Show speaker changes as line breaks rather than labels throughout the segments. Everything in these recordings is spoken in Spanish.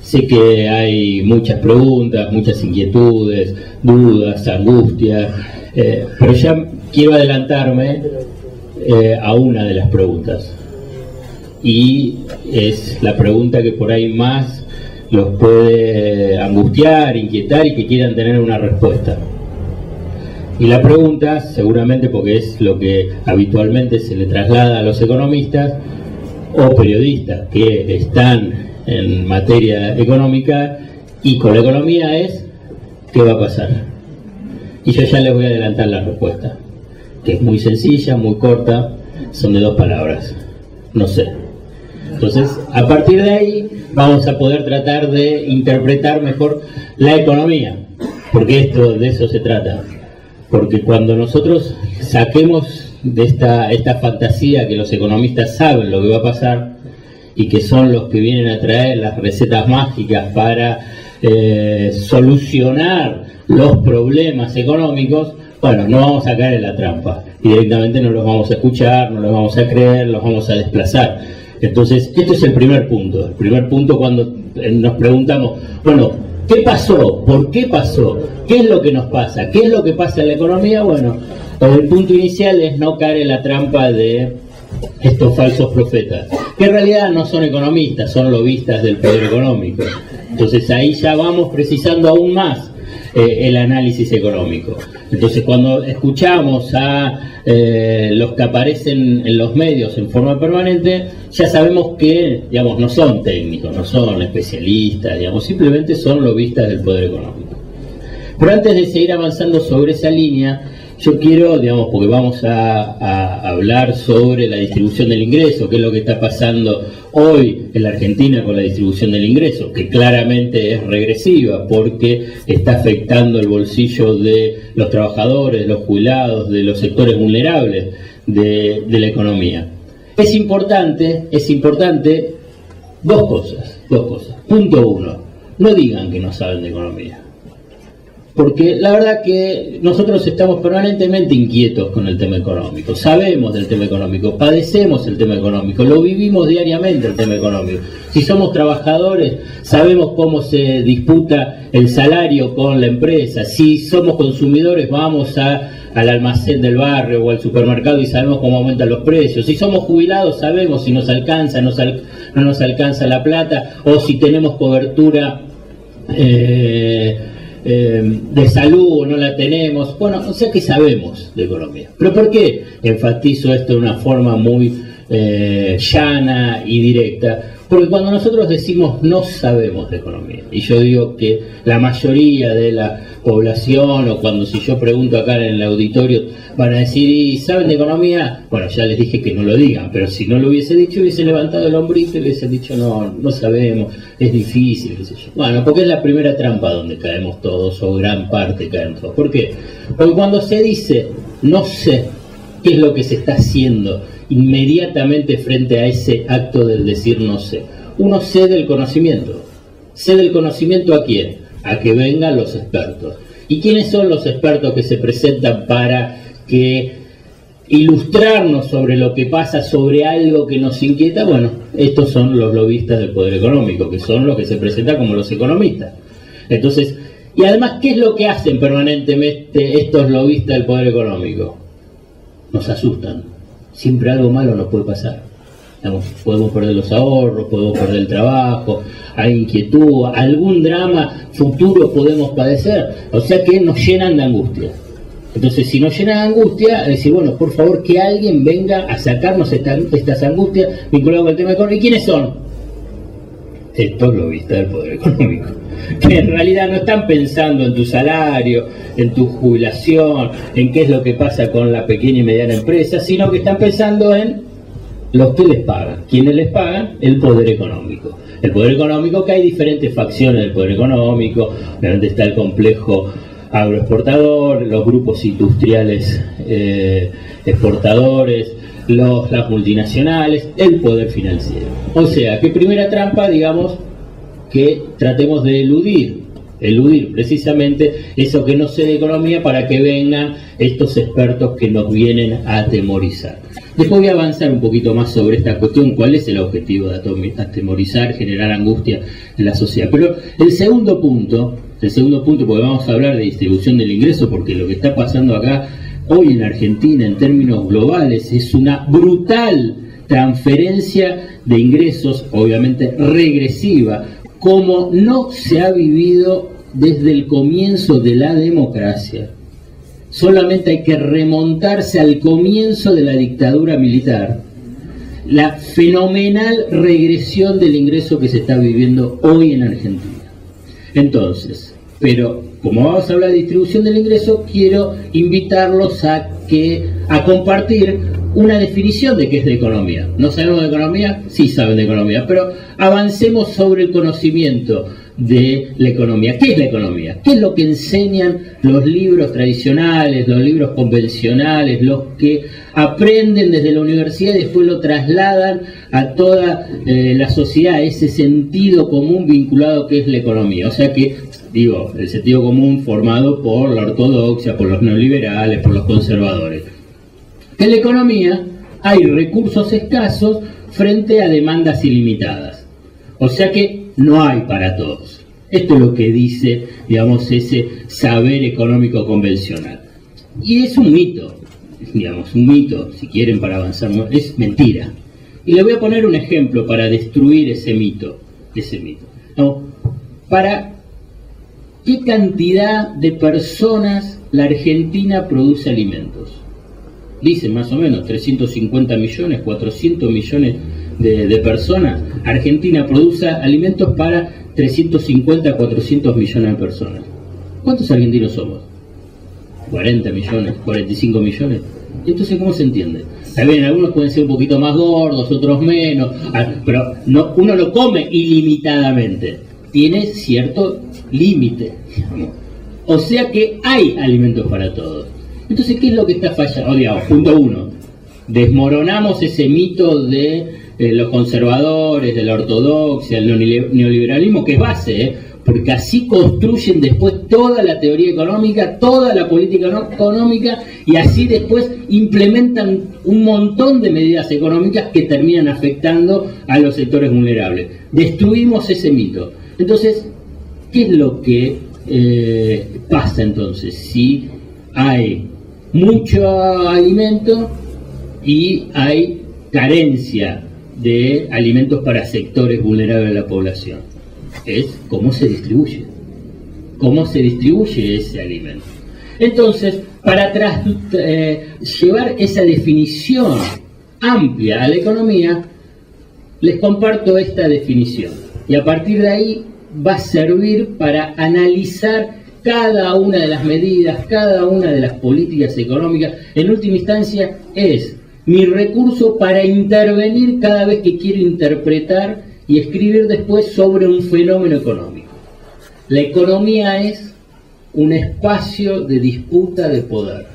Sé que hay muchas preguntas, muchas inquietudes, dudas, angustias, pero ya quiero adelantarme a una de las preguntas. Y es la pregunta que por ahí más los puede angustiar, inquietar y que quieran tener una respuesta. Y la pregunta, seguramente porque es lo que habitualmente se le traslada a los economistas o periodistas que están en materia económica y con la economía, es ¿qué va a pasar? Y yo ya les voy a adelantar la respuesta, que es muy sencilla, muy corta, son de 2 palabras: no sé. Entonces, a partir de ahí vamos a poder tratar de interpretar mejor la economía, porque de eso se trata. Porque cuando nosotros saquemos de esta fantasía que los economistas saben lo que va a pasar y que son los que vienen a traer las recetas mágicas para solucionar los problemas económicos, bueno, no vamos a caer en la trampa y directamente no los vamos a escuchar, no los vamos a creer, los vamos a desplazar. Entonces, este es el primer punto. El primer punto, cuando nos preguntamos, bueno, ¿qué pasó? ¿Por qué pasó? ¿Qué es lo que nos pasa? ¿Qué es lo que pasa en la economía? Bueno, el punto inicial es no caer en la trampa de estos falsos profetas, que en realidad no son economistas, son lobistas del poder económico. Entonces ahí ya vamos precisando aún más el análisis económico. Entonces, cuando escuchamos a los que aparecen en los medios en forma permanente, ya sabemos que, digamos, no son técnicos, no son especialistas, digamos, simplemente son lobistas del poder económico. Pero antes de seguir avanzando sobre esa línea, yo quiero, digamos, porque vamos a hablar sobre la distribución del ingreso, qué es lo que está pasando hoy en la Argentina con la distribución del ingreso, que claramente es regresiva porque está afectando el bolsillo de los trabajadores, de los jubilados, de los sectores vulnerables de la economía. Es importante dos cosas. Punto 1, no digan que no saben de economía. Porque la verdad que nosotros estamos permanentemente inquietos con el tema económico, sabemos del tema económico, padecemos el tema económico, lo vivimos diariamente el tema económico. Si somos trabajadores, sabemos cómo se disputa el salario con la empresa. Si somos consumidores, vamos al almacén del barrio o al supermercado y sabemos cómo aumentan los precios. Si somos jubilados, sabemos si nos alcanza, no nos alcanza la plata, o si tenemos cobertura de salud o no la tenemos. Bueno, o sea que sabemos de economía. ¿Pero por qué enfatizo esto de una forma muy llana y directa? Porque cuando nosotros decimos no sabemos de economía, y yo digo que la mayoría de la población, o cuando si yo pregunto acá en el auditorio, van a decir, ¿y saben de economía? Bueno, ya les dije que no lo digan, pero si no lo hubiese dicho, hubiese levantado el hombrito y hubiesen dicho, no sabemos, es difícil, qué sé yo. Bueno, porque es la primera trampa donde caemos todos, o gran parte caemos todos. ¿Por qué? Porque cuando se dice, no sé, ¿qué es lo que se está haciendo inmediatamente frente a ese acto del decir no sé? Uno cede el conocimiento. ¿Cede el conocimiento a quién? A que vengan los expertos. ¿Y quiénes son los expertos que se presentan para ilustrarnos sobre lo que pasa, sobre algo que nos inquieta? Bueno, estos son los lobistas del poder económico, que son los que se presentan como los economistas. Entonces, y además, ¿qué es lo que hacen permanentemente estos lobistas del poder económico? Nos asustan. Siempre algo malo nos puede pasar. Digamos, podemos perder los ahorros, podemos perder el trabajo, hay inquietud, algún drama futuro podemos padecer. O sea que nos llenan de angustia. Entonces, si nos llenan de angustia, es decir, bueno, por favor, que alguien venga a sacarnos estas angustias vinculadas con el tema económico. ¿Y quiénes son? Estos lobistas del poder económico, que en realidad no están pensando en tu salario, en tu jubilación, en qué es lo que pasa con la pequeña y mediana empresa, sino que están pensando en los que les pagan. ¿Quiénes les pagan? El poder económico. El poder económico, que hay diferentes facciones del poder económico. Obviamente está el complejo agroexportador, los grupos industriales exportadores, las multinacionales, el poder financiero. O sea, que primera trampa, digamos, que tratemos de eludir eludir precisamente eso que no sé de economía para que vengan estos expertos que nos vienen a atemorizar. Después voy a avanzar un poquito más sobre esta cuestión, cuál es el objetivo de atemorizar, generar angustia en la sociedad. Pero el segundo punto, porque vamos a hablar de distribución del ingreso, porque lo que está pasando acá hoy en Argentina en términos globales es una brutal transferencia de ingresos, obviamente regresiva, como no se ha vivido desde el comienzo de la democracia. Solamente hay que remontarse al comienzo de la dictadura militar, la fenomenal regresión del ingreso que se está viviendo hoy en Argentina. Entonces, pero como vamos a hablar de distribución del ingreso, quiero invitarlos a compartir una definición de qué es la economía. ¿No sabemos de economía? Sí saben de economía, pero avancemos sobre el conocimiento de la economía. ¿Qué es la economía? ¿Qué es lo que enseñan los libros tradicionales, los libros convencionales, los que aprenden desde la universidad y después lo trasladan a toda la sociedad, ese sentido común vinculado que es la economía? O sea que, digo, el sentido común formado por la ortodoxia, por los neoliberales, por los conservadores. En la economía hay recursos escasos frente a demandas ilimitadas. O sea que no hay para todos. Esto es lo que dice, digamos, ese saber económico convencional. Y es un mito, digamos, un mito, si quieren para avanzar, ¿no? Es mentira. Y le voy a poner un ejemplo para destruir ese mito. ¿No? ¿Para qué cantidad de personas la Argentina produce alimentos? Dicen más o menos 350 millones, 400 millones de personas. Argentina produce alimentos para 350, 400 millones de personas. ¿Cuántos argentinos somos? 40 millones, 45 millones. Entonces, ¿cómo se entiende? También algunos pueden ser un poquito más gordos, otros menos, pero no, uno lo come ilimitadamente. Tiene cierto límite. O sea que hay alimentos para todos. Entonces, ¿qué es lo que está fallando? Digamos, punto uno, desmoronamos ese mito de los conservadores, de la ortodoxia, el neoliberalismo, que es base, porque así construyen después toda la teoría económica, toda la política económica, y así después implementan un montón de medidas económicas que terminan afectando a los sectores vulnerables. Destruimos ese mito. Entonces, ¿qué es lo que pasa entonces? Si hay mucho alimento y hay carencia de alimentos para sectores vulnerables de la población. Es cómo se distribuye ese alimento. Entonces, para llevar esa definición amplia a la economía, les comparto esta definición. Y a partir de ahí va a servir para analizar cada una de las medidas, cada una de las políticas económicas. En última instancia es mi recurso para intervenir cada vez que quiero interpretar y escribir después sobre un fenómeno económico. La economía es un espacio de disputa de poder.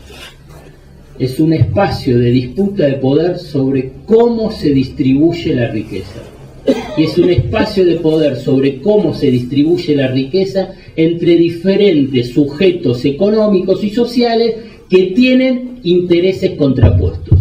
Es un espacio de disputa de poder sobre cómo se distribuye la riqueza. Y es un espacio de poder sobre cómo se distribuye la riqueza entre diferentes sujetos económicos y sociales que tienen intereses contrapuestos.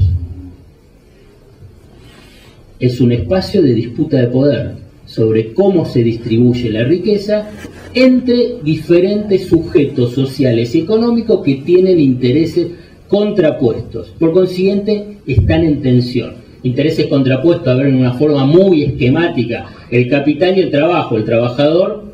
Es un espacio de disputa de poder sobre cómo se distribuye la riqueza entre diferentes sujetos sociales y económicos que tienen intereses contrapuestos. Por consiguiente, están en tensión. Intereses contrapuestos, a ver, en una forma muy esquemática, el capital y el trabajo, el trabajador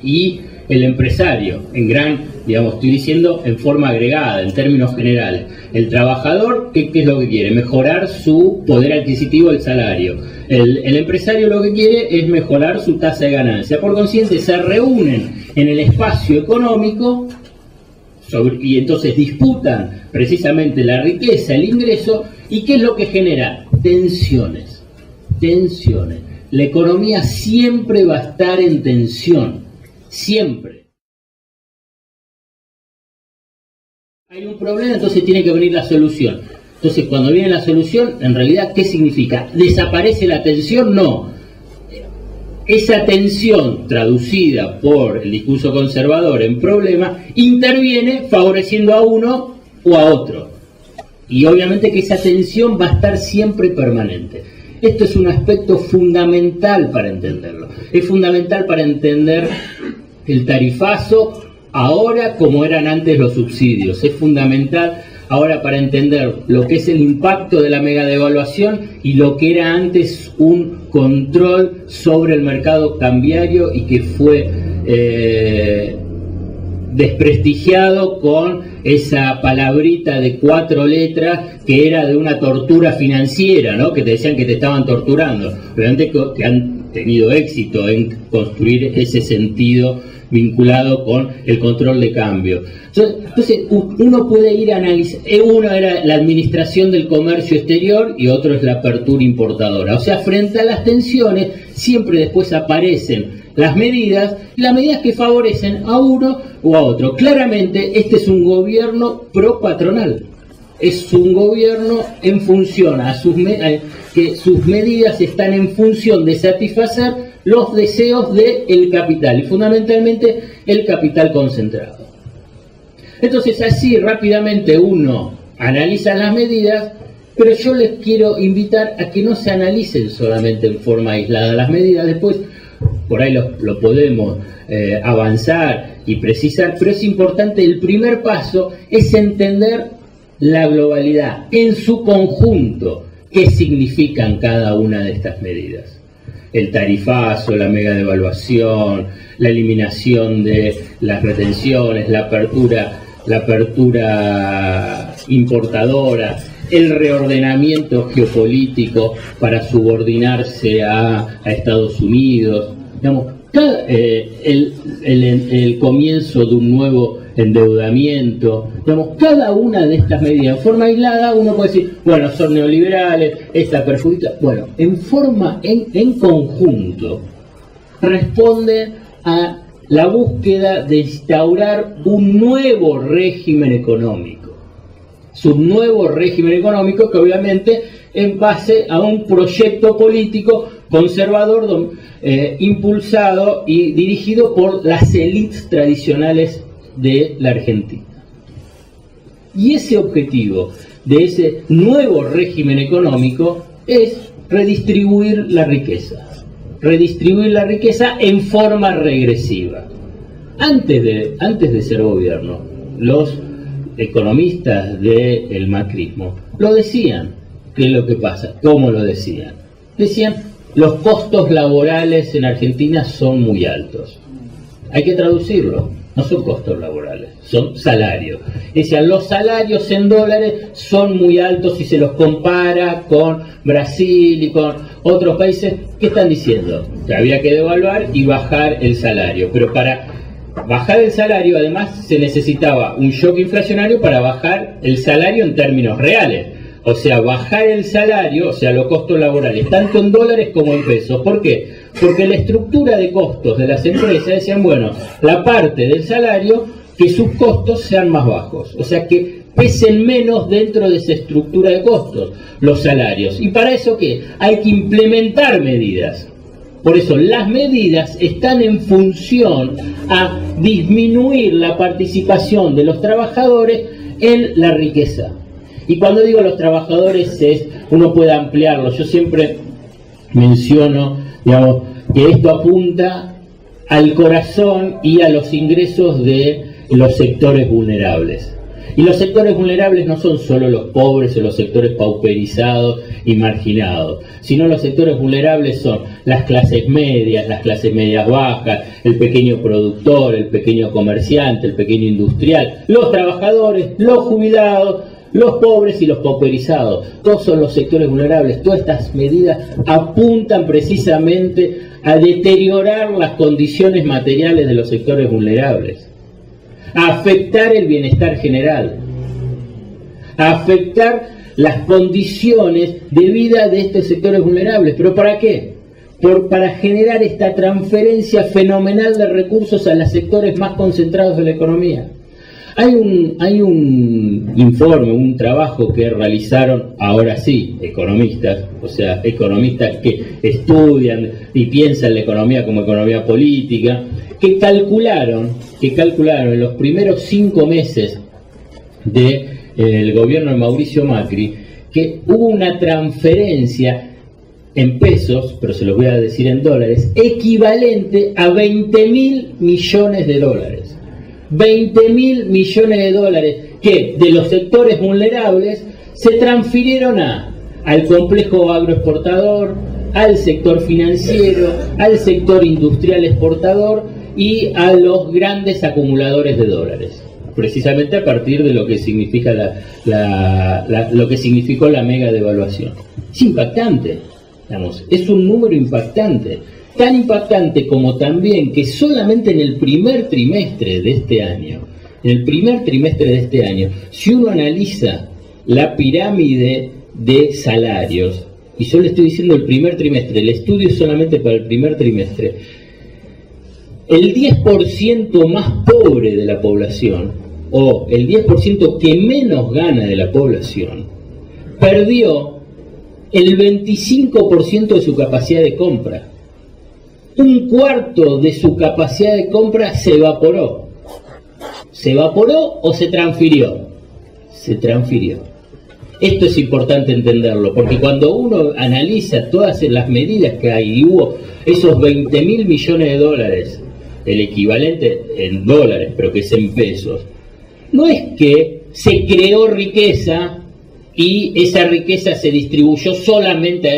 y el empresario, en gran, digamos, estoy diciendo en forma agregada, en términos generales. El trabajador, ¿qué es lo que quiere? Mejorar su poder adquisitivo, el salario. El empresario lo que quiere es mejorar su tasa de ganancia. Por consiguiente, se reúnen en el espacio económico y entonces disputan precisamente la riqueza, el ingreso, ¿y qué es lo que genera? Tensiones. La economía siempre va a estar en tensión. Siempre. Hay un problema, entonces tiene que venir la solución. Entonces, cuando viene la solución, en realidad, ¿qué significa? ¿Desaparece la tensión? No. esa tensión traducida por el discurso conservador en problema interviene favoreciendo a uno o a otro. Y obviamente que esa tensión va a estar siempre permanente. Esto es un aspecto fundamental para entenderlo. Es fundamental para entender el tarifazo ahora como eran antes los subsidios. Es fundamental ahora para entender lo que es el impacto de la megadevaluación y lo que era antes un control sobre el mercado cambiario y que fue desprestigiado con esa palabrita de 4 letras que era de una tortura financiera, ¿no? Que te decían que te estaban torturando. Realmente que han tenido éxito en construir ese sentido vinculado con el control de cambio. Entonces uno puede ir a analizar, uno era la administración del comercio exterior y otro es la apertura importadora. O sea, frente a las tensiones siempre después aparecen las medidas que favorecen a uno o a otro. Claramente este es un gobierno pro-patronal. Es un gobierno en función a que sus medidas están en función de satisfacer los deseos del capital y fundamentalmente el capital concentrado. Entonces así rápidamente uno analiza las medidas, pero yo les quiero invitar a que no se analicen solamente en forma aislada las medidas. Después por ahí lo podemos avanzar y precisar, pero es importante, el primer paso es entender la globalidad en su conjunto, qué significan cada una de estas medidas. El tarifazo, la megadevaluación, la eliminación de las retenciones, la apertura importadora, el reordenamiento geopolítico para subordinarse a Estados Unidos, digamos, el comienzo de un nuevo endeudamiento, digamos, cada una de estas medidas en forma aislada uno puede decir, bueno, son neoliberales, esta perjudica, bueno, en conjunto responde a la búsqueda de instaurar un nuevo régimen económico. Es un nuevo régimen económico que obviamente en base a un proyecto político conservador impulsado y dirigido por las élites tradicionales de la Argentina. Y ese objetivo de ese nuevo régimen económico es redistribuir la riqueza en forma regresiva. Antes de ser gobierno, los economistas del macrismo lo decían. ¿Qué es lo que pasa? ¿Cómo lo decían? Decían, los costos laborales en Argentina son muy altos. Hay que traducirlo. No son costos laborales, son salarios. Decían, los salarios en dólares son muy altos si se los compara con Brasil y con otros países. ¿Qué están diciendo? Que había que devaluar y bajar el salario. Pero para bajar el salario, además, se necesitaba un shock inflacionario para bajar el salario en términos reales. O sea, bajar el salario, o sea, los costos laborales, tanto en dólares como en pesos. ¿Por qué? Porque la estructura de costos de las empresas decían, bueno, la parte del salario, que sus costos sean más bajos. O sea, que pesen menos dentro de esa estructura de costos los salarios. ¿Y para eso qué? Hay que implementar medidas. Por eso las medidas están en función a disminuir la participación de los trabajadores en la riqueza. Y cuando digo los trabajadores, uno puede ampliarlo. Yo siempre menciono, digamos, que esto apunta al corazón y a los ingresos de los sectores vulnerables. Y los sectores vulnerables no son solo los pobres o los sectores pauperizados y marginados, sino los sectores vulnerables son las clases medias bajas, el pequeño productor, el pequeño comerciante, el pequeño industrial, los trabajadores, los jubilados, los pobres y los pauperizados. Todos son los sectores vulnerables. Todas estas medidas apuntan precisamente a deteriorar las condiciones materiales de los sectores vulnerables, a afectar el bienestar general, a afectar las condiciones de vida de estos sectores vulnerables. ¿Pero para qué? Para generar esta transferencia fenomenal de recursos a los sectores más concentrados de la economía. Hay un informe, un trabajo que realizaron, ahora sí, economistas, o sea, economistas que estudian y piensan la economía como economía política, que calcularon en los primeros 5 meses del gobierno de Mauricio Macri, que hubo una transferencia en pesos, pero se los voy a decir en dólares, equivalente a 20.000 millones de dólares. 20.000 millones de dólares que de los sectores vulnerables se transfirieron al complejo agroexportador, al sector financiero, al sector industrial exportador y a los grandes acumuladores de dólares, precisamente a partir de lo que significa lo que significó la mega devaluación. Es impactante, digamos, es un número impactante, tan impactante como también que solamente en el primer trimestre de este año, si uno analiza la pirámide de salarios, y yo le estoy diciendo el primer trimestre, el estudio es solamente para el primer trimestre, el 10% más pobre de la población, o el 10% que menos gana de la población, perdió el 25% de su capacidad de compra. Un cuarto de su capacidad de compra se evaporó. ¿Se evaporó o se transfirió? Se transfirió. Esto es importante entenderlo, porque cuando uno analiza todas las medidas que hay, y hubo esos 20.000 millones de dólares, el equivalente en dólares, pero que es en pesos, no es que se creó riqueza y esa riqueza se distribuyó solamente a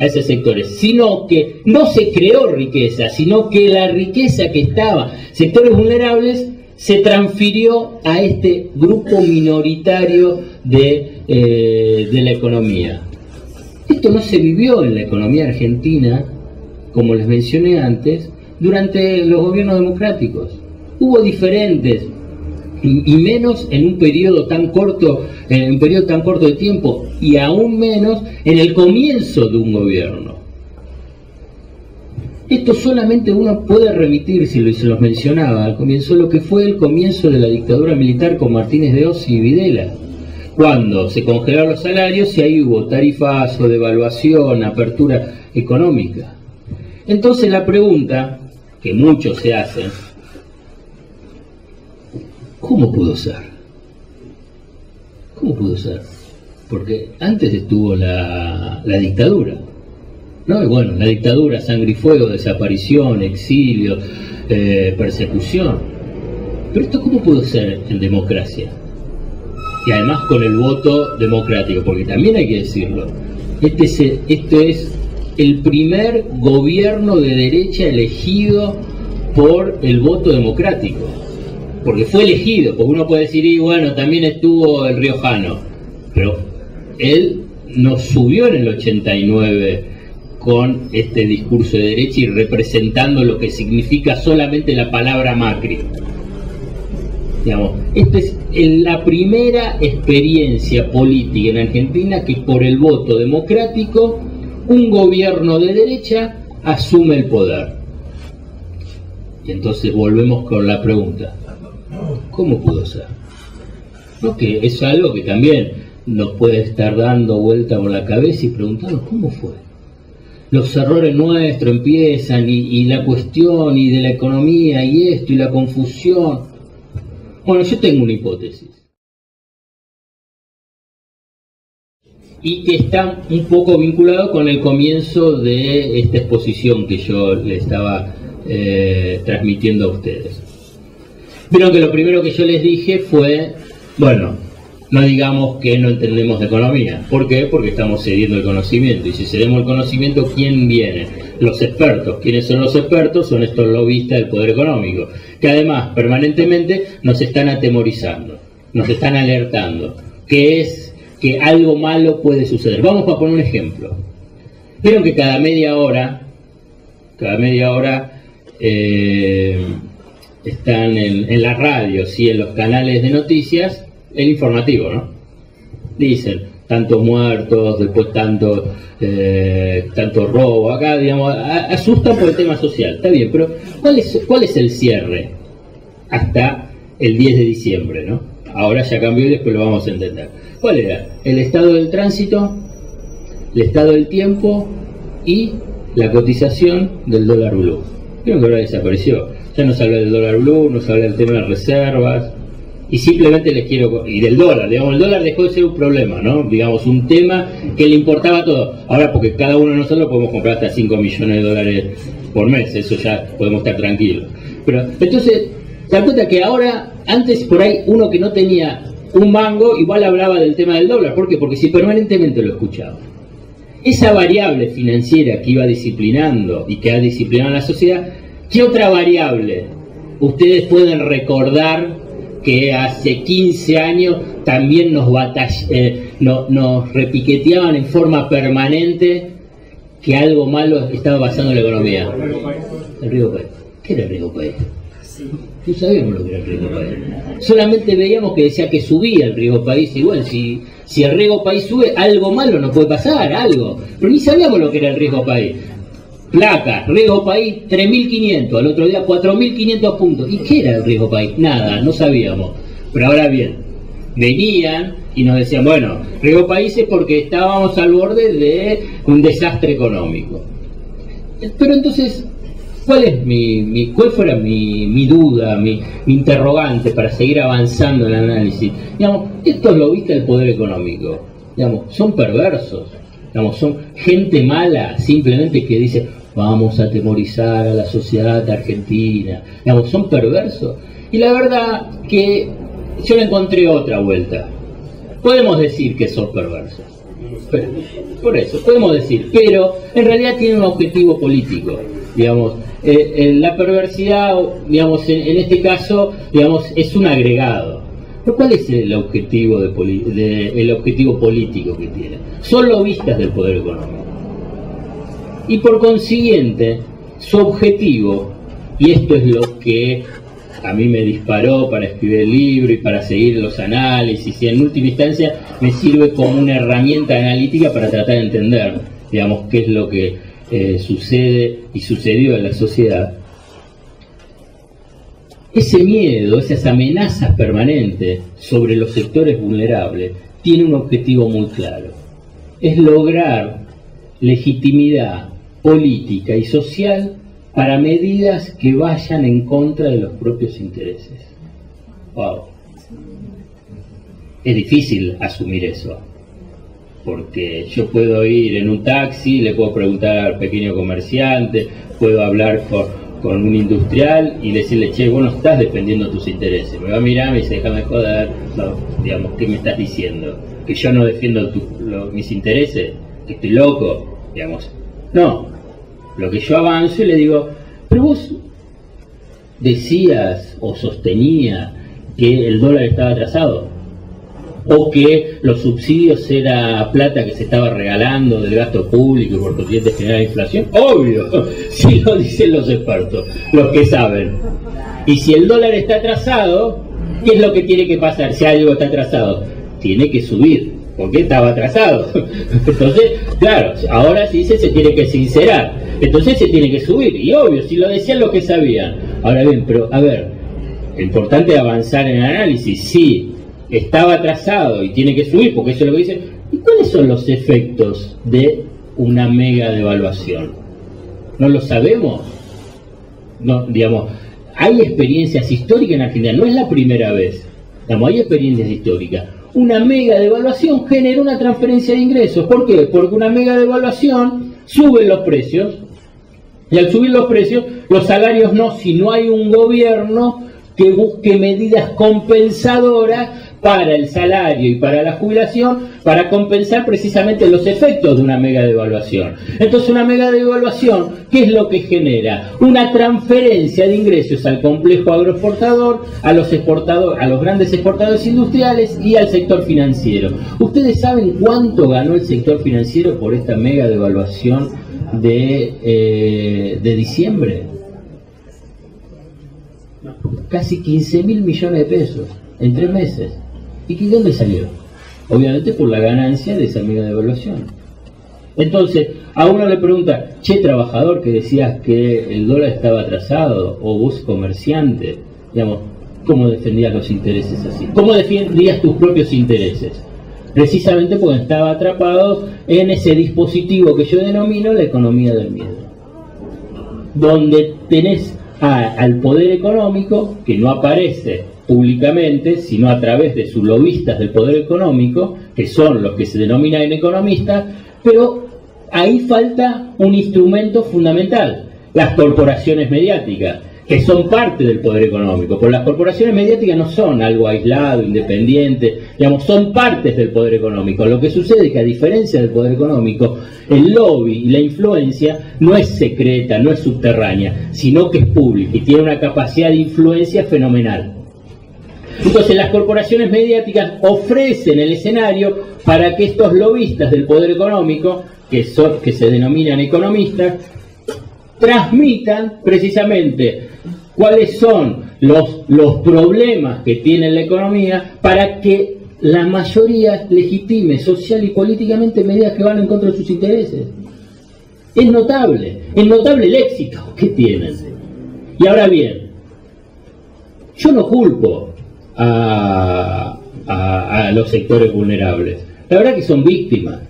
esos sectores, sino que no se creó riqueza, sino que la riqueza que estaba en sectores vulnerables se transfirió a este grupo minoritario de la economía. Esto no se vivió en la economía argentina, como les mencioné antes, durante los gobiernos democráticos. Hubo diferentes, y menos en un periodo tan corto, de tiempo, y aún menos en el comienzo de un gobierno. Esto solamente uno puede remitir, si se los mencionaba al comienzo, lo que fue el comienzo de la dictadura militar con Martínez de Osi y Videla, cuando se congelaron los salarios y ahí hubo tarifazo, devaluación, apertura económica. Entonces la pregunta que muchos se hacen: ¿cómo pudo ser? ¿Cómo pudo ser? Porque antes estuvo la dictadura, ¿no? Y bueno, la dictadura, sangre y fuego, desaparición, exilio, persecución. Pero esto, ¿cómo pudo ser en democracia? Y además con el voto democrático, porque también hay que decirlo, este es el primer gobierno de derecha elegido por el voto democrático. Porque fue elegido, porque uno puede decir, y bueno, también estuvo el riojano, pero él nos subió en el 89 con este discurso de derecha y representando lo que significa solamente la palabra Macri. Digamos, esta es la primera experiencia política en Argentina que por el voto democrático un gobierno de derecha asume el poder. Y entonces volvemos con la pregunta: ¿cómo pudo ser? ¿No? Que es algo que también nos puede estar dando vuelta por la cabeza y preguntarnos ¿cómo fue? Los errores nuestros empiezan y la cuestión y de la economía y esto y la confusión. Bueno, yo tengo una hipótesis. Y que está un poco vinculado con el comienzo de esta exposición que yo le estaba transmitiendo a ustedes. Vieron que lo primero que yo les dije fue, bueno, no digamos que no entendemos de economía. ¿Por qué? Porque estamos cediendo el conocimiento. Y si cedemos el conocimiento, ¿quién viene? Los expertos. ¿Quiénes son los expertos? Son estos lobistas del poder económico, que además permanentemente nos están atemorizando, nos están alertando, que algo malo puede suceder. Vamos a poner un ejemplo. Vieron que cada media hora están en la radio, sí, en los canales de noticias, el informativo, ¿no? Dicen, tantos muertos, después tanto robo, acá, digamos, asustan por el tema social, está bien, pero ¿cuál es el cierre? Hasta el 10 de diciembre, ¿no? Ahora ya cambió y después lo vamos a entender. ¿Cuál era? El estado del tránsito, el estado del tiempo y la cotización del dólar blue. Creo que ahora desapareció. Ya no se habla del dólar blue, no se habla del tema de reservas. Y simplemente les quiero... Y del dólar, digamos, el dólar dejó de ser un problema, ¿no? Digamos, un tema que le importaba todo. Ahora, porque cada uno de nosotros podemos comprar hasta 5 millones de dólares por mes, eso ya podemos estar tranquilos. Pero, entonces, se da cuenta que ahora, antes por ahí, uno que no tenía un mango, igual hablaba del tema del dólar. ¿Por qué? Porque si permanentemente lo escuchaba. Esa variable financiera que iba disciplinando y que ha disciplinado a la sociedad, ¿qué otra variable ustedes pueden recordar que hace 15 años también nos repiqueteaban en forma permanente que algo malo estaba pasando en la economía? El riesgo país. ¿Qué era el riesgo país? No sabíamos lo que era el riesgo país. Solamente veíamos que decía que subía el riesgo país. Y bueno, si el riesgo país sube, algo malo nos puede pasar, algo. Pero ni sabíamos lo que era el riesgo país. Placa, riesgo país 3.500, al otro día 4.500 puntos. ¿Y qué era el riesgo país? Nada, no sabíamos. Pero ahora bien, venían y nos decían, bueno, riesgo país es porque estábamos al borde de un desastre económico. Pero entonces, ¿cuál fuera mi duda, mi interrogante para seguir avanzando en el análisis? Digamos, esto lo viste el poder económico. Digamos, son perversos. Digamos, son gente mala, simplemente que dice, vamos a atemorizar a la sociedad argentina. Digamos, son perversos. Y la verdad que yo le encontré otra vuelta. Podemos decir que son perversos. Pero, por eso, podemos decir, pero en realidad tienen un objetivo político. Digamos, la perversidad, digamos, en este caso, digamos, es un agregado. ¿Pero cuál es el objetivo el objetivo político que tiene? Son lobistas del poder económico. Y por consiguiente, su objetivo, y esto es lo que a mí me disparó para escribir el libro y para seguir los análisis, y en última instancia me sirve como una herramienta analítica para tratar de entender, digamos, qué es lo que sucede y sucedió en la sociedad. Ese miedo, esas amenazas permanentes sobre los sectores vulnerables, tiene un objetivo muy claro. Es lograr legitimidad política y social para medidas que vayan en contra de los propios intereses. Wow. Es difícil asumir eso, porque yo puedo ir en un taxi, le puedo preguntar al pequeño comerciante, puedo hablar con un industrial y decirle, che, vos no estás defendiendo tus intereses. Me va a mirar, me dice, déjame joder, no, digamos, ¿qué me estás diciendo? ¿Que yo no defiendo mis intereses? ¿Que estoy loco? Digamos, no. Lo que yo avanzo y le digo, pero vos decías o sostenías que el dólar estaba atrasado, o que los subsidios era plata que se estaba regalando del gasto público y por consiguiente generar inflación. Obvio, si lo dicen los expertos, los que saben. Y si el dólar está atrasado, ¿qué es lo que tiene que pasar? Si algo está atrasado, tiene que subir, porque estaba atrasado. Entonces, claro, ahora se dice se tiene que sincerar, entonces se tiene que subir. Y obvio, si lo decían los que sabían. Ahora bien, pero a ver, lo importante es avanzar en el análisis. Sí, estaba atrasado y tiene que subir, porque eso es lo que dicen. ¿Y cuáles son los efectos de una mega devaluación? ¿No lo sabemos? No, digamos, hay experiencias históricas en Argentina, no es la primera vez. Digamos, hay experiencias históricas. Una mega devaluación genera una transferencia de ingresos. ¿Por qué? Porque una mega devaluación sube los precios, y al subir los precios, los salarios no, si no hay un gobierno que busque medidas compensadoras para el salario y para la jubilación, para compensar precisamente los efectos de una mega devaluación. Entonces, una mega devaluación, ¿qué es lo que genera? Una transferencia de ingresos al complejo agroexportador, a los exportadores, a los grandes exportadores industriales y al sector financiero. ¿Ustedes saben cuánto ganó el sector financiero por esta mega devaluación de diciembre? Casi 15.000 millones de pesos en 3 meses. ¿Y de dónde salió? Obviamente por la ganancia de esa mega devaluación. Entonces, a uno le pregunta, che, trabajador que decías que el dólar estaba atrasado, o vos comerciante, digamos, ¿cómo defendías los intereses así? ¿Cómo defendías tus propios intereses? Precisamente porque estaba atrapados en ese dispositivo que yo denomino la economía del miedo, donde tenés al poder económico, que no aparece públicamente, sino a través de sus lobistas del poder económico, que son los que se denominan economistas, pero ahí falta un instrumento fundamental, las corporaciones mediáticas, que son parte del poder económico, porque las corporaciones mediáticas no son algo aislado, independiente, digamos, son partes del poder económico. Lo que sucede es que, a diferencia del poder económico, el lobby y la influencia no es secreta, no es subterránea, sino que es pública y tiene una capacidad de influencia fenomenal. Entonces las corporaciones mediáticas ofrecen el escenario para que estos lobistas del poder económico, que se denominan economistas, transmitan precisamente cuáles son los problemas que tiene la economía, para que la mayoría legitime social y políticamente medidas que van en contra de sus intereses. Es notable el éxito que tienen. Y ahora bien, yo no culpo a los sectores vulnerables. La verdad que son víctimas,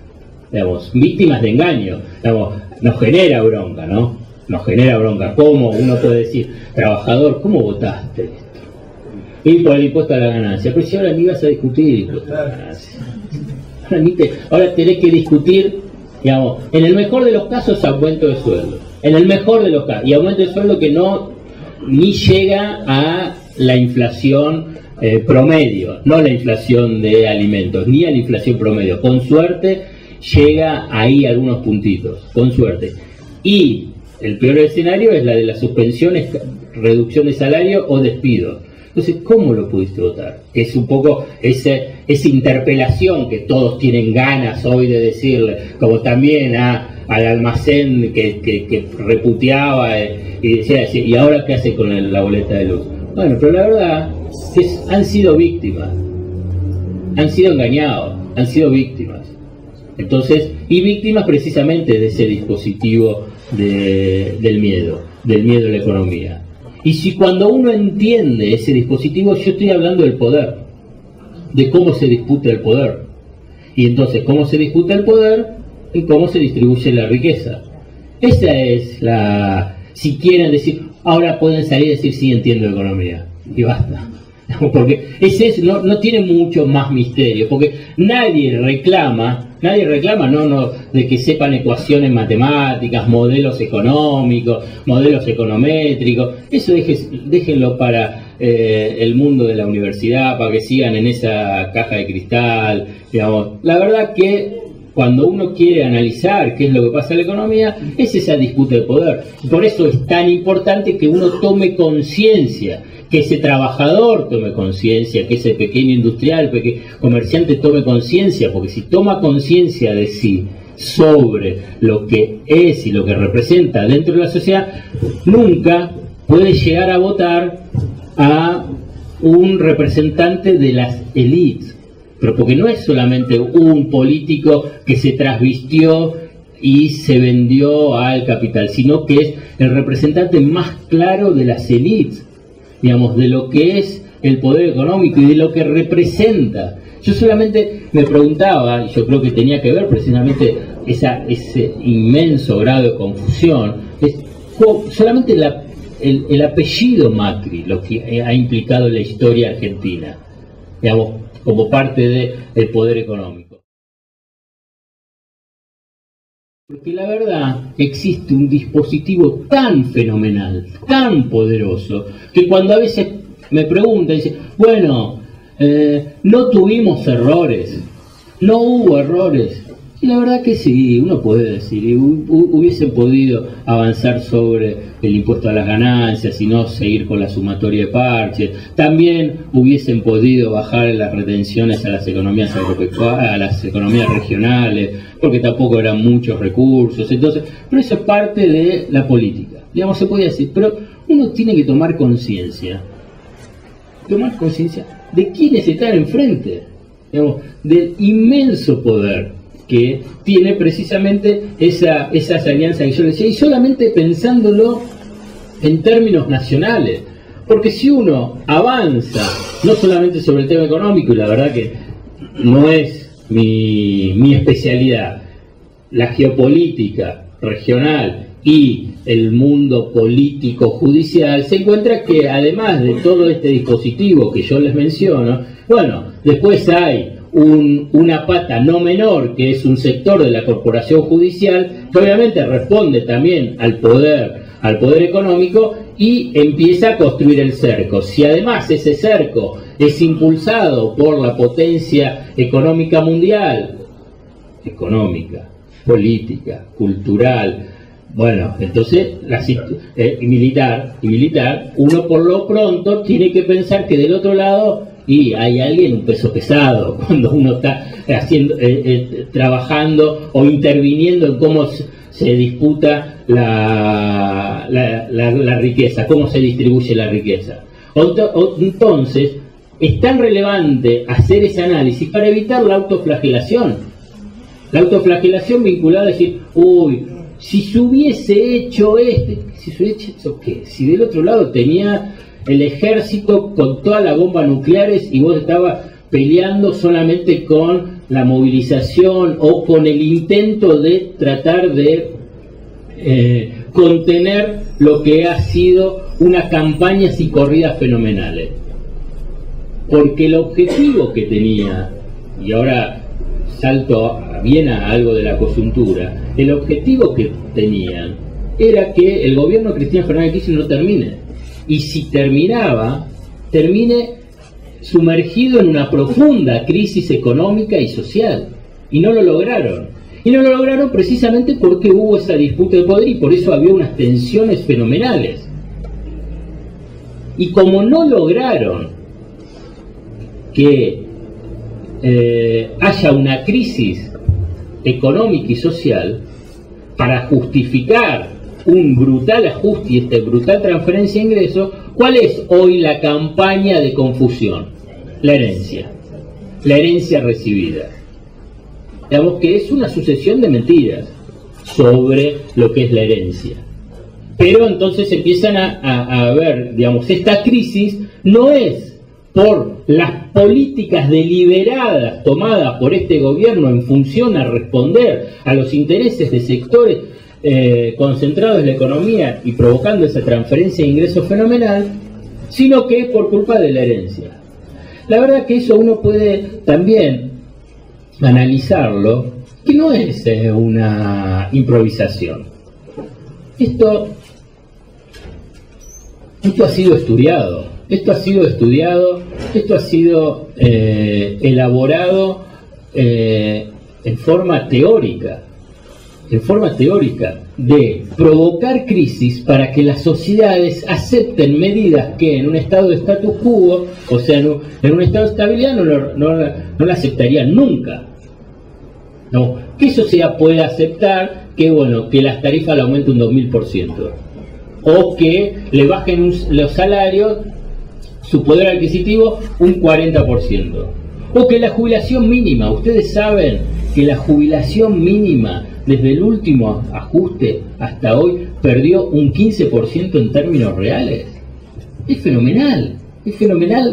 digamos, víctimas de engaño. Digamos, nos genera bronca, ¿no? Nos genera bronca. ¿Cómo uno puede decir, trabajador, cómo votaste esto? Y por el impuesto a la ganancia. Pero si ahora ni vas a discutir el impuesto a la ganancia. Ahora tenés que discutir, digamos, en el mejor de los casos, aumento de sueldo. En el mejor de los casos. Y aumento de sueldo que no ni llega a la inflación promedio, no la inflación de alimentos, ni a la inflación promedio. Con suerte llega ahí algunos puntitos, con suerte. Y el peor escenario es la de las suspensiones, reducción de salario o despido. Entonces, ¿cómo lo pudiste votar? Es un poco esa interpelación que todos tienen ganas hoy de decirle, como también al almacén que reputeaba y decía, ¿y ahora qué hace con la boleta de luz? Bueno, pero la verdad es que han sido víctimas, han sido engañados, han sido víctimas. Entonces, y víctimas precisamente de ese dispositivo del miedo a la economía. Y si cuando uno entiende ese dispositivo, yo estoy hablando del poder, de cómo se disputa el poder. Y entonces, cómo se disputa el poder y cómo se distribuye la riqueza. Esa es si quieren decir, ahora pueden salir y decir, sí, entiendo economía. Y basta. Porque no tiene mucho más misterio, porque nadie reclama de que sepan ecuaciones matemáticas, modelos económicos, modelos econométricos. Eso déjenlo para el mundo de la universidad, para que sigan en esa caja de cristal, digamos. La verdad que cuando uno quiere analizar qué es lo que pasa en la economía, es esa disputa de poder. Por eso es tan importante que uno tome conciencia, que ese trabajador tome conciencia, que ese pequeño industrial, comerciante tome conciencia, porque si toma conciencia de sí sobre lo que es y lo que representa dentro de la sociedad, nunca puede llegar a votar a un representante de las élites. Pero porque no es solamente un político que se trasvistió y se vendió al capital, sino que es el representante más claro de las élites, digamos, de lo que es el poder económico y de lo que representa. Yo solamente me preguntaba, y yo creo que tenía que ver precisamente ese inmenso grado de confusión, es solamente el apellido Macri, lo que ha implicado en la historia argentina, digamos, como parte del poder económico. Porque la verdad existe un dispositivo tan fenomenal, tan poderoso, que cuando a veces me preguntan, dicen, bueno, no tuvimos errores, no hubo errores. Y la verdad que sí, uno puede decir, hubiesen podido avanzar sobre el impuesto a las ganancias y no seguir con la sumatoria de parches. También hubiesen podido bajar las retenciones a las economías agropecuarias, a las economías regionales, porque tampoco eran muchos recursos. Entonces, pero eso es parte de la política, digamos, se podía decir. Pero uno tiene que tomar conciencia de quiénes están enfrente, digamos, del inmenso poder que tiene precisamente esas alianzas que yo decía, y solamente pensándolo en términos nacionales, Porque si uno avanza, no solamente sobre el tema económico, y la verdad que no es mi especialidad, la geopolítica regional y el mundo político judicial, se encuentra que además de todo este dispositivo que yo les menciono, bueno, después hay una pata no menor, que es un sector de la corporación judicial, que obviamente responde también al poder económico y empieza a construir el cerco. Si además ese cerco es impulsado por la potencia económica mundial, política, cultural, bueno, entonces militar, uno por lo pronto tiene que pensar que del otro lado hay alguien, un peso pesado, cuando uno está trabajando o interviniendo en cómo se disputa la riqueza, cómo se distribuye la riqueza. Entonces, es tan relevante hacer ese análisis para evitar la autoflagelación. La autoflagelación vinculada a decir, si se hubiese hecho ¿qué? Si del otro lado tenía el ejército con todas las bombas nucleares y vos estabas peleando solamente con la movilización o con el intento de tratar de contener lo que ha sido una campaña y corridas fenomenales. Porque el objetivo que tenía, y ahora salto bien a algo de la coyuntura, el objetivo que tenían era que el gobierno de Cristina Fernández de Kirchner no termine. Y si termine sumergido en una profunda crisis económica y social. Y no lo lograron. Y no lo lograron precisamente porque hubo esa disputa de poder y por eso había unas tensiones fenomenales. Y como no lograron que haya una crisis económica y social para justificar un brutal ajuste y brutal transferencia de ingresos, ¿cuál es hoy la campaña de confusión? La herencia recibida. Digamos que es una sucesión de mentiras sobre lo que es la herencia. Pero entonces empiezan a ver, digamos, esta crisis no es por las políticas deliberadas tomadas por este gobierno en función a responder a los intereses de sectores concentrados en la economía y provocando esa transferencia de ingresos fenomenal, sino que es por culpa de la herencia. La verdad que eso uno puede también analizarlo, que no es una improvisación. Esto ha sido estudiado, esto ha sido elaborado en forma teórica, de provocar crisis para que las sociedades acepten medidas que en un estado de status quo, o sea, en un estado de estabilidad, no la aceptarían nunca. No, que eso puede aceptar que las tarifas le aumenten un 2000%, o que le bajen los salarios, su poder adquisitivo, un 40%, o que la jubilación mínima, ustedes saben que la jubilación mínima desde el último ajuste hasta hoy perdió un 15% en términos reales. Es fenomenal,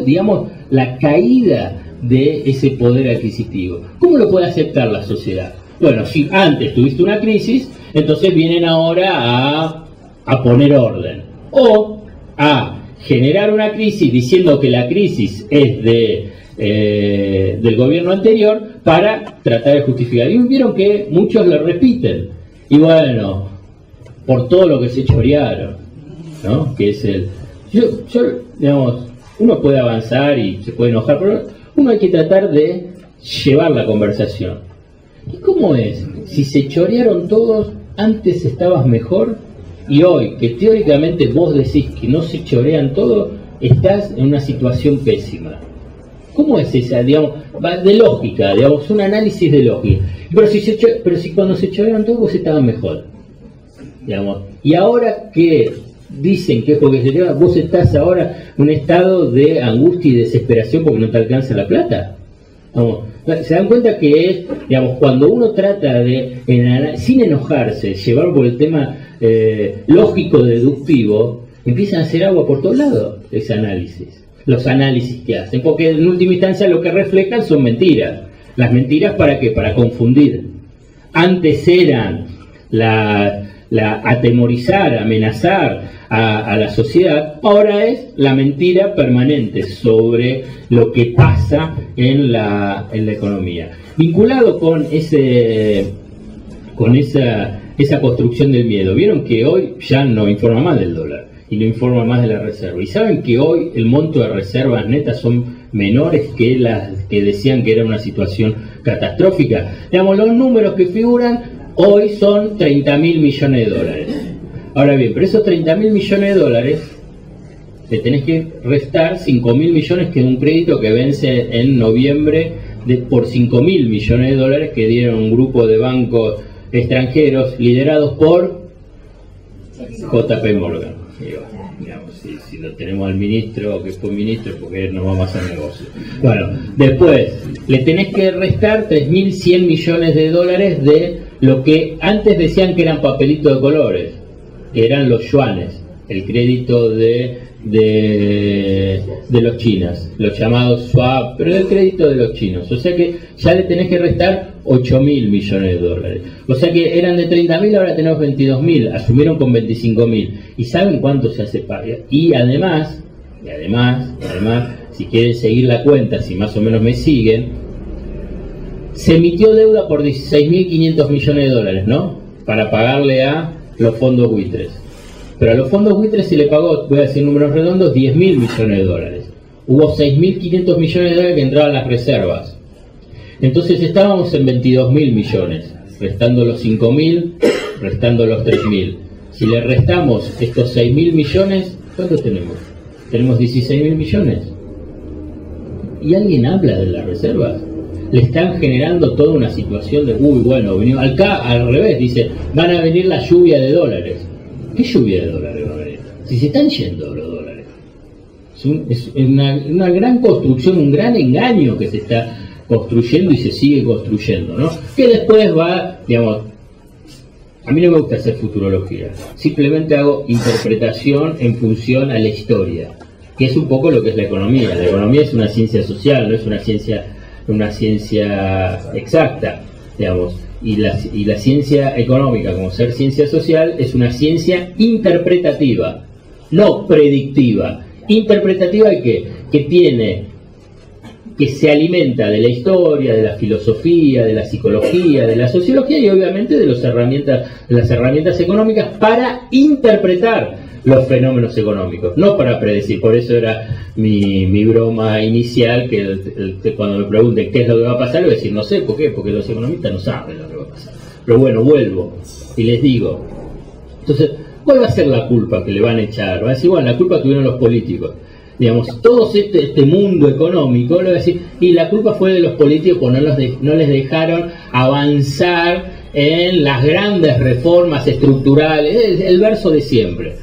digamos, la caída de ese poder adquisitivo. ¿Cómo lo puede aceptar la sociedad? Bueno, si antes tuviste una crisis, entonces vienen ahora a poner orden, o a generar una crisis diciendo que la crisis es del gobierno anterior para tratar de justificar. Y vieron que muchos lo repiten. Y bueno, por todo lo que se chorearon, ¿no? Que es digamos, uno puede avanzar y se puede enojar, pero uno hay que tratar de llevar la conversación. ¿Y cómo es? Si se chorearon todos, antes estabas mejor, y hoy, que teóricamente vos decís que no se chorean todos, estás en una situación pésima. ¿Cómo es esa, digamos, de lógica, digamos, un análisis de lógica? Pero si cuando se chorearon todos vos estabas mejor, digamos, y ahora que dicen que es porque se chorearon, vos estás ahora en un estado de angustia y desesperación porque no te alcanza la plata. Vamos, se dan cuenta que es, digamos, cuando uno trata de, sin enojarse, llevar por el tema lógico deductivo, empiezan a hacer agua por todos lados ese análisis, los análisis que hacen, porque en última instancia lo que reflejan son mentiras. Las mentiras, ¿para qué? Para confundir. Antes eran la atemorizar, amenazar a la sociedad, ahora es la mentira permanente sobre lo que pasa en la economía. Vinculado con esa construcción del miedo, vieron que hoy ya no informa más del dólar y no informa más de la reserva. Y saben que hoy el monto de reservas netas son menores que las que decían que era una situación catastrófica. Digamos, los números que figuran hoy son 30.000 millones de dólares. Ahora bien, pero esos 30.000 millones de dólares le tenés que restar 5.000 millones, que es un crédito que vence en noviembre por 5.000 millones de dólares que dieron un grupo de bancos extranjeros liderados por JP Morgan. Digamos, si lo tenemos al ministro, que fue ministro, porque no vamos a hacer negocio. Bueno, después le tenés que restar 3.100 millones de dólares de lo que antes decían que eran papelitos de colores, que eran los yuanes, el crédito de los chinos, los llamados swap, pero el crédito de los chinos. O sea que ya le tenés que restar 8.000 millones de dólares. O sea que eran de 30.000, ahora tenemos 22.000, asumieron con 25.000. ¿Y saben cuánto se hace paga? Y además, si quieren seguir la cuenta, si más o menos me siguen, se emitió deuda por 16.500 millones de dólares, ¿no? Para pagarle a los fondos buitres. Pero a los fondos buitres se le pagó, voy a decir números redondos, 10.000 millones de dólares. Hubo 6.500 millones de dólares que entraban a las reservas. Entonces estábamos en 22.000 millones, restando los 5.000, restando los 3.000. Si le restamos estos 6.000 millones, ¿cuántos tenemos? Tenemos 16.000 millones. ¿Y alguien habla de las reservas? Le están generando toda una situación de, bueno, acá al revés, dice, van a venir la lluvia de dólares. ¿Qué lluvia de dólares va a venir? Si se están yendo los dólares. Es una gran construcción, un gran engaño que se está construyendo y se sigue construyendo, ¿no? Que después va, digamos, a mí no me gusta hacer futurología, simplemente hago interpretación en función a la historia, que es un poco lo que es la economía. La economía es una ciencia social, no es una ciencia exacta, digamos. Y la ciencia económica, como ser ciencia social, es una ciencia interpretativa, no predictiva. Interpretativa de qué? Que se alimenta de la historia, de la filosofía, de la psicología, de la sociología y obviamente de las herramientas económicas para interpretar los fenómenos económicos, no para predecir. Por eso era mi broma inicial, que cuando me pregunten qué es lo que va a pasar, le voy a decir, no sé, ¿por qué? Porque los economistas no saben lo que va a pasar. Pero bueno, vuelvo y les digo, entonces, ¿cuál va a ser la culpa que le van a echar? Va a decir, bueno, la culpa tuvieron los políticos. Digamos, todo este mundo económico, le va a decir, y la culpa fue de los políticos porque no les dejaron avanzar en las grandes reformas estructurales, el verso de siempre.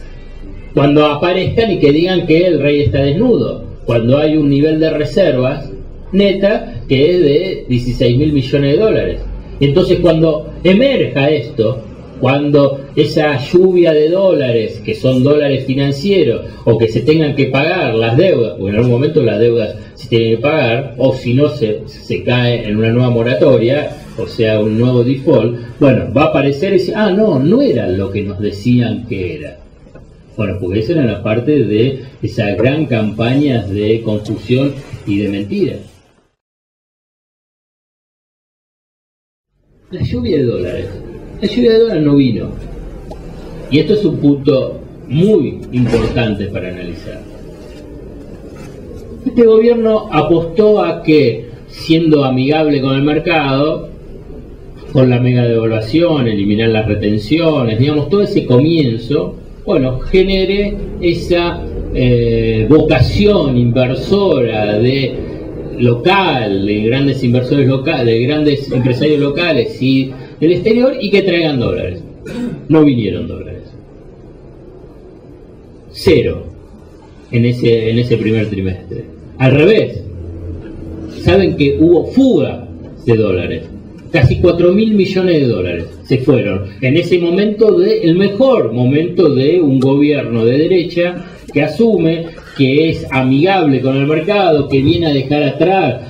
Cuando aparezcan y que digan que el rey está desnudo, cuando hay un nivel de reservas neta que es de 16.000 millones de dólares. Entonces cuando emerja esto, cuando esa lluvia de dólares, que son dólares financieros, o que se tengan que pagar las deudas, porque en algún momento las deudas se tienen que pagar, o si no se cae en una nueva moratoria, o sea, un nuevo default, bueno, va a aparecer y decir, no era lo que nos decían que era. Bueno, porque esa era la parte de esas gran campañas de confusión y de mentiras. La lluvia de dólares. La lluvia de dólares no vino. Y esto es un punto muy importante para analizar. Este gobierno apostó a que, siendo amigable con el mercado, con la mega devaluación, eliminar las retenciones, digamos, todo ese comienzo, bueno, genere esa vocación inversora de grandes inversores locales, de grandes empresarios locales y del exterior, y que traigan dólares. No vinieron dólares. Cero en ese primer trimestre. Al revés, saben que hubo fuga de dólares. casi 4.000 millones de dólares se fueron en ese momento, el mejor momento de un gobierno de derecha que asume, que es amigable con el mercado, que viene a dejar atrás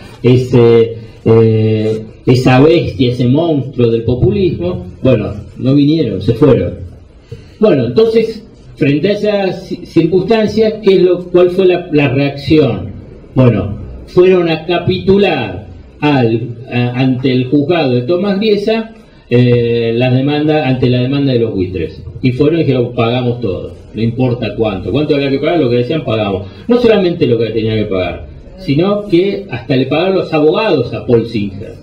esa bestia, ese monstruo del populismo. Bueno, no vinieron, se fueron. Bueno, entonces, frente a esas circunstancias, ¿cuál fue la reacción? Bueno, fueron a capitular ante el juzgado de Tomás Griesa ante la demanda de los buitres. Y fueron y dijeron, pagamos todo, no importa cuánto había que pagar, lo que decían pagamos. No solamente lo que tenía que pagar, sino que hasta le pagaron los abogados a Paul Singer.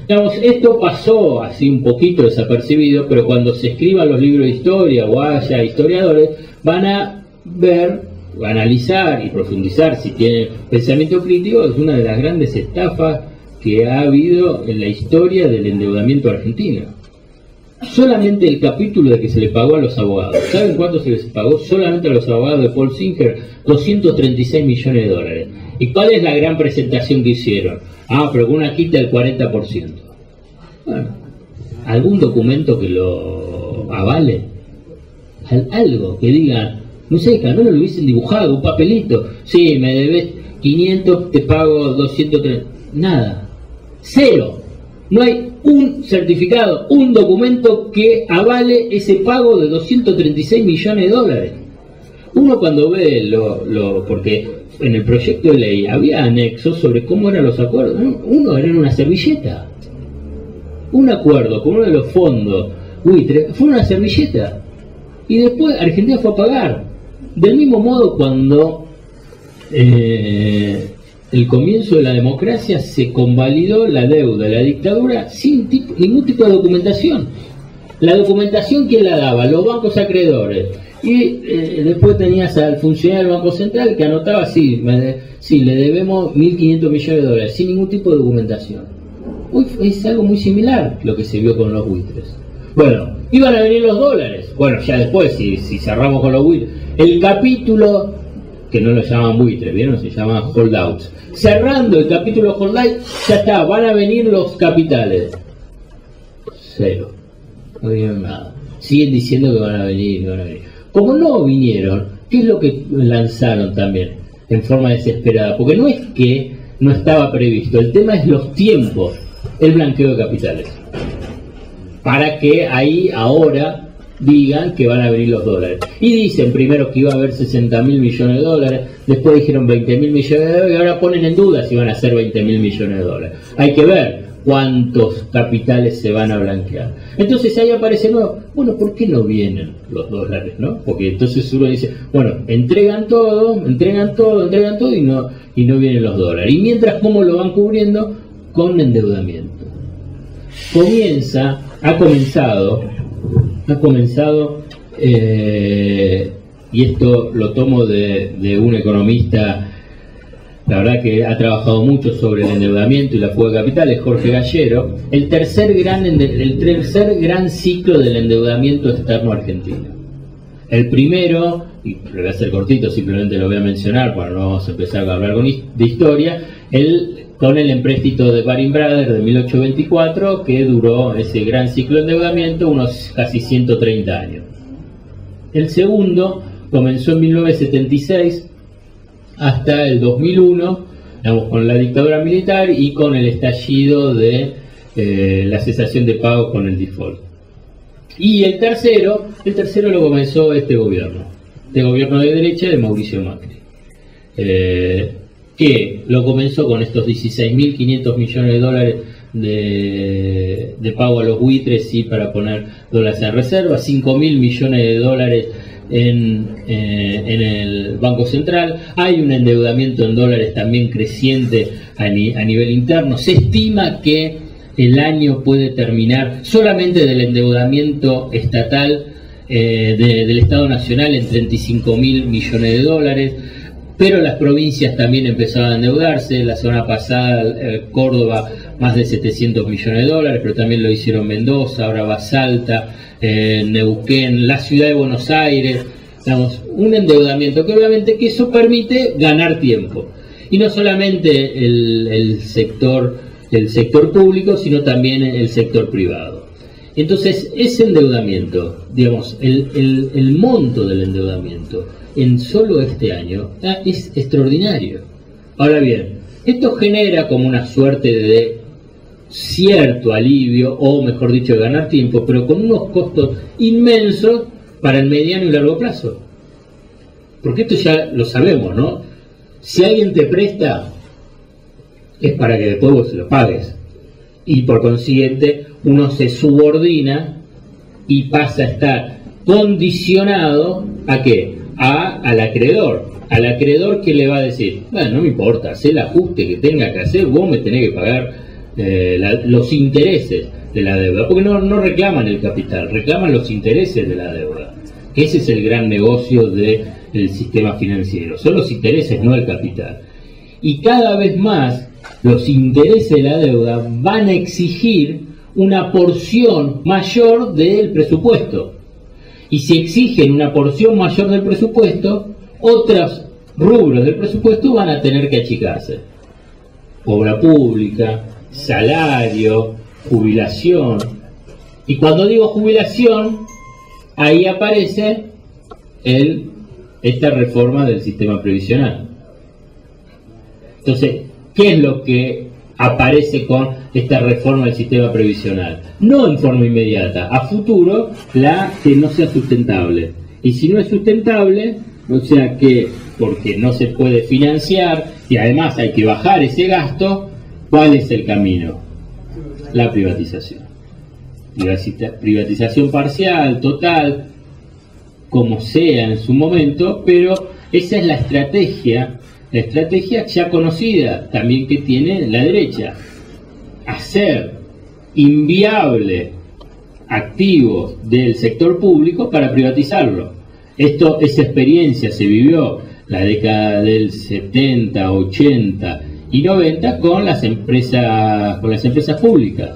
Digamos, esto pasó así un poquito desapercibido, pero cuando se escriban los libros de historia o haya historiadores, van a ver, van a analizar y profundizar, si tienen pensamiento crítico, es una de las grandes estafas que ha habido en la historia del endeudamiento argentino. Solamente el capítulo de que se le pagó a los abogados. ¿Saben cuánto se les pagó solamente a los abogados de Paul Singer? 236 millones de dólares. ¿Y cuál es la gran presentación que hicieron? Pero con una quita del 40%. Bueno, ¿algún documento que lo avale? Algo que diga, no sé, que no lo hubiesen dibujado, un papelito. Sí, me debes 500, te pago 230. Nada. Cero. No hay un certificado, un documento que avale ese pago de 236 millones de dólares. Uno cuando ve porque en el proyecto de ley había anexos sobre cómo eran los acuerdos. Uno era en una servilleta. Un acuerdo con uno de los fondos buitres fue una servilleta. Y después Argentina fue a pagar. Del mismo modo cuando el comienzo de la democracia se convalidó la deuda de la dictadura sin ningún tipo de documentación. La documentación, ¿quién la daba? Los bancos acreedores. Y después tenías al funcionario del Banco Central que anotaba, sí, le debemos 1.500 millones de dólares, sin ningún tipo de documentación. Es algo muy similar lo que se vio con los buitres. Bueno, iban a venir los dólares. Bueno, ya después, si cerramos con los buitres, el capítulo, que no lo llaman buitres, ¿vieron? Se llaman holdouts. Cerrando el capítulo holdout, ya está, van a venir los capitales. Cero. No vinieron nada. Siguen diciendo que van a venir. Como no vinieron, ¿qué es lo que lanzaron también? En forma desesperada. Porque no es que no estaba previsto, el tema es los tiempos, el blanqueo de capitales. Para que ahí ahora digan que van a venir los dólares. Y dicen primero que iba a haber 60.000 millones de dólares, después dijeron 20.000 millones de dólares y ahora ponen en duda si van a ser 20.000 millones de dólares. Hay que ver cuántos capitales se van a blanquear. Entonces ahí aparece nuevo, bueno, ¿por qué no vienen los dólares, no? Porque entonces uno dice, bueno, entregan todo y no vienen los dólares. Y mientras, ¿cómo lo van cubriendo? Con endeudamiento. Ha comenzado, y esto lo tomo de un economista, la verdad que ha trabajado mucho sobre el endeudamiento y la fuga de capitales, Jorge Gallero, el tercer gran ciclo del endeudamiento externo argentino. El primero, y lo voy a hacer cortito, simplemente lo voy a mencionar para no vamos a empezar a hablar de historia, con el empréstito de Baring Brothers de 1824, que duró ese gran ciclo de endeudamiento unos casi 130 años. El segundo comenzó en 1976 hasta el 2001, digamos, con la dictadura militar y con el estallido de la cesación de pagos con el default. Y el tercero lo comenzó este gobierno de derecha de Mauricio Macri, que lo comenzó con estos 16.500 millones de dólares de pago a los buitres y para poner dólares en reserva, 5.000 millones de dólares en el Banco Central. Hay un endeudamiento en dólares también creciente a nivel interno. Se estima que el año puede terminar solamente del endeudamiento estatal del Estado Nacional en 35.000 millones de dólares, pero las provincias también empezaban a endeudarse. La semana pasada Córdoba más de 700 millones de dólares, pero también lo hicieron Mendoza, ahora va Salta, Neuquén, la ciudad de Buenos Aires. Digamos, un endeudamiento que obviamente que eso permite ganar tiempo. Y no solamente el sector el sector público, sino también el sector privado. Entonces, ese endeudamiento, digamos, el monto del endeudamiento en solo este año es extraordinario. Ahora bien, esto genera como una suerte de cierto alivio, o mejor dicho, de ganar tiempo, pero con unos costos inmensos para el mediano y largo plazo. Porque esto ya lo sabemos, ¿no? Si alguien te presta, es para que después vos se lo pagues. Y por consiguiente, uno se subordina y pasa a estar condicionado ¿a qué? Al acreedor. Al acreedor que le va a decir, bueno, no me importa, haz el ajuste que tenga que hacer, vos me tenés que pagar los intereses de la deuda. Porque no reclaman el capital, reclaman los intereses de la deuda. Ese es el gran negocio del sistema financiero. Son los intereses, no el capital. Y cada vez más los intereses de la deuda van a exigir una porción mayor del presupuesto. Y si exigen una porción mayor del presupuesto, otros rubros del presupuesto van a tener que achicarse. Obra pública, salario, jubilación. Y cuando digo jubilación, ahí aparece esta reforma del sistema previsional. Entonces, ¿qué es lo que aparece con esta reforma del sistema previsional? No en forma inmediata, a futuro, la que no sea sustentable. Y si no es sustentable, o sea que, porque no se puede financiar y además hay que bajar ese gasto, ¿cuál es el camino? La privatización. Privatización parcial, total, como sea en su momento, pero esa es la estrategia ya conocida también que tiene la derecha. Hacer inviable activos del sector público para privatizarlo. Esa experiencia se vivió la década del 70, 80 y 90 con las empresas públicas.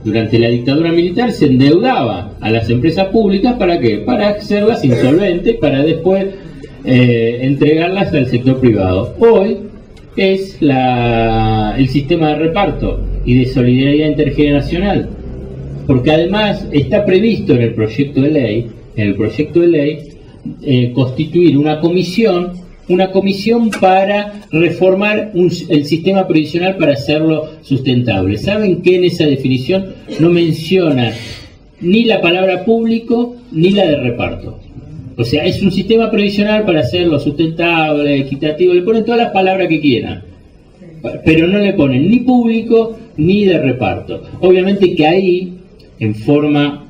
Durante la dictadura militar se endeudaba a las empresas públicas ¿para qué? Para hacerlas insolventes, para después entregarlas al sector privado. Hoy es el sistema de reparto y de solidaridad intergeneracional, porque además está previsto en el proyecto de ley, constituir una comisión para reformar el sistema previsional para hacerlo sustentable. ¿Saben que en esa definición no menciona ni la palabra público ni la de reparto? O sea, es un sistema previsional para hacerlo sustentable, equitativo, le ponen todas las palabras que quieran, pero no le ponen ni público ni de reparto. Obviamente que ahí, en forma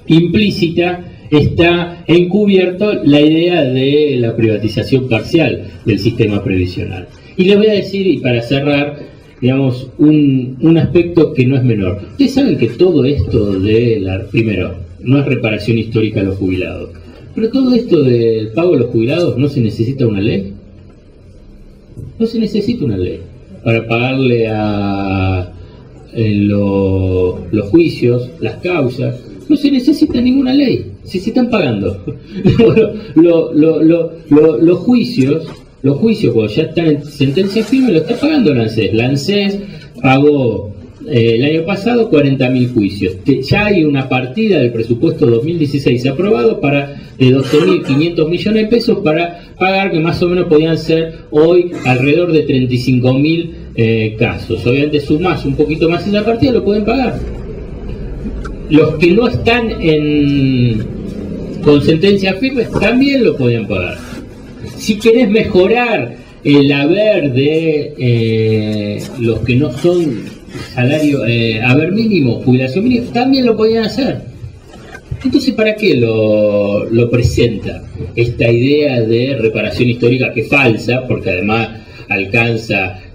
implícita, está encubierto la idea de la privatización parcial del sistema previsional. Y les voy a decir, y para cerrar, digamos, un aspecto que no es menor. Ustedes saben que todo esto primero, no es reparación histórica a los jubilados, pero todo esto del pago de los jubilados, ¿no se necesita una ley? No se necesita una ley para pagarle a los juicios, las causas. No se necesita ninguna ley, si se están pagando. Los juicios, cuando ya están en sentencia firme, lo está pagando la ANSES. La ANSES pagó el año pasado 40.000 juicios. Ya hay una partida del presupuesto 2016 aprobado de 12.500 millones de pesos para pagar, que más o menos podían ser hoy alrededor de 35.000 casos. Obviamente sumás un poquito más esa partida, lo pueden pagar. Los que no están con sentencia firme también lo podían pagar. Si querés mejorar el haber de los que no son salario, haber mínimo, jubilación mínima, también lo podían hacer. Entonces, ¿para qué lo presenta esta idea de reparación histórica, que es falsa, porque además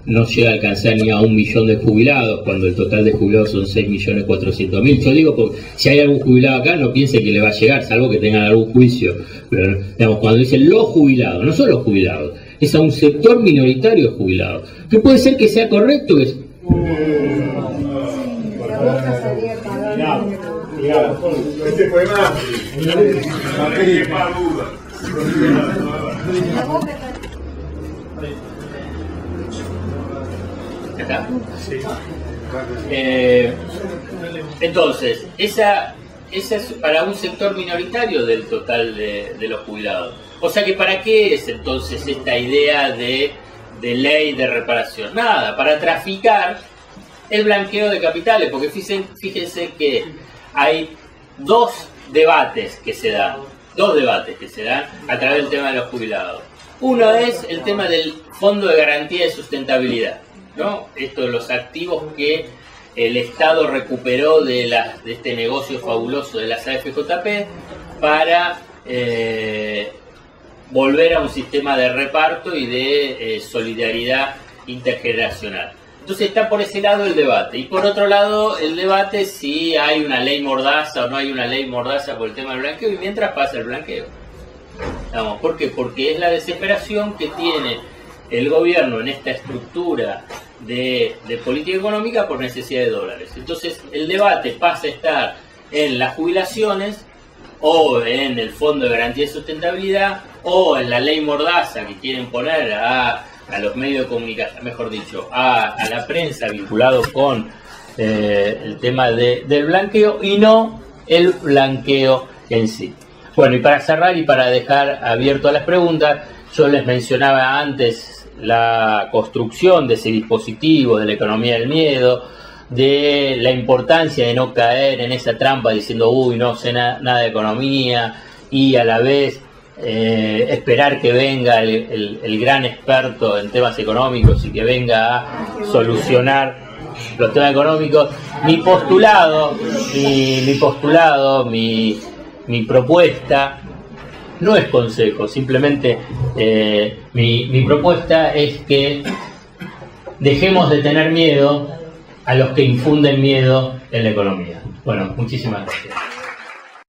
no llega a alcanzar ni a 1 millón de jubilados, cuando el total de jubilados son 6.400.000? Yo digo, porque si hay algún jubilado acá, no piense que le va a llegar, salvo que tengan algún juicio. Pero digamos, cuando dicen los jubilados, no son los jubilados, es a un sector minoritario de jubilados. Que puede ser que sea correcto,
Este poema
Entonces, esa es para un sector minoritario del total de los jubilados. O sea que ¿para qué es entonces esta idea de ley de reparación? Nada, para traficar el blanqueo de capitales, porque fíjense que hay dos debates que se dan a través del tema de los jubilados. Uno es el tema del Fondo de Garantía de Sustentabilidad, ¿no? Esto de los activos que el Estado recuperó de este negocio fabuloso de las AFJP para volver a un sistema de reparto y de solidaridad intergeneracional. Entonces está por ese lado el debate. Y por otro lado el debate si hay una ley mordaza o no hay una ley mordaza por el tema del blanqueo, y mientras pasa el blanqueo. Vamos, ¿por qué? Porque es la desesperación que tiene el gobierno en esta estructura de política económica por necesidad de dólares. Entonces el debate pasa a estar en las jubilaciones o en el Fondo de Garantía de Sustentabilidad o en la ley mordaza que quieren poner a los medios de comunicación, mejor dicho, a la prensa vinculado con el tema del blanqueo, y no el blanqueo en sí. Bueno, y para cerrar y para dejar abierto a las preguntas, yo les mencionaba antes la construcción de ese dispositivo de la economía del miedo, de la importancia de no caer en esa trampa diciendo uy, no sé nada de economía, y a la vez esperar que venga el gran experto en temas económicos y que venga a solucionar los temas económicos. Mi propuesta no es consejo, simplemente mi propuesta es que dejemos de tener miedo a los que infunden miedo en la economía. Bueno, muchísimas gracias.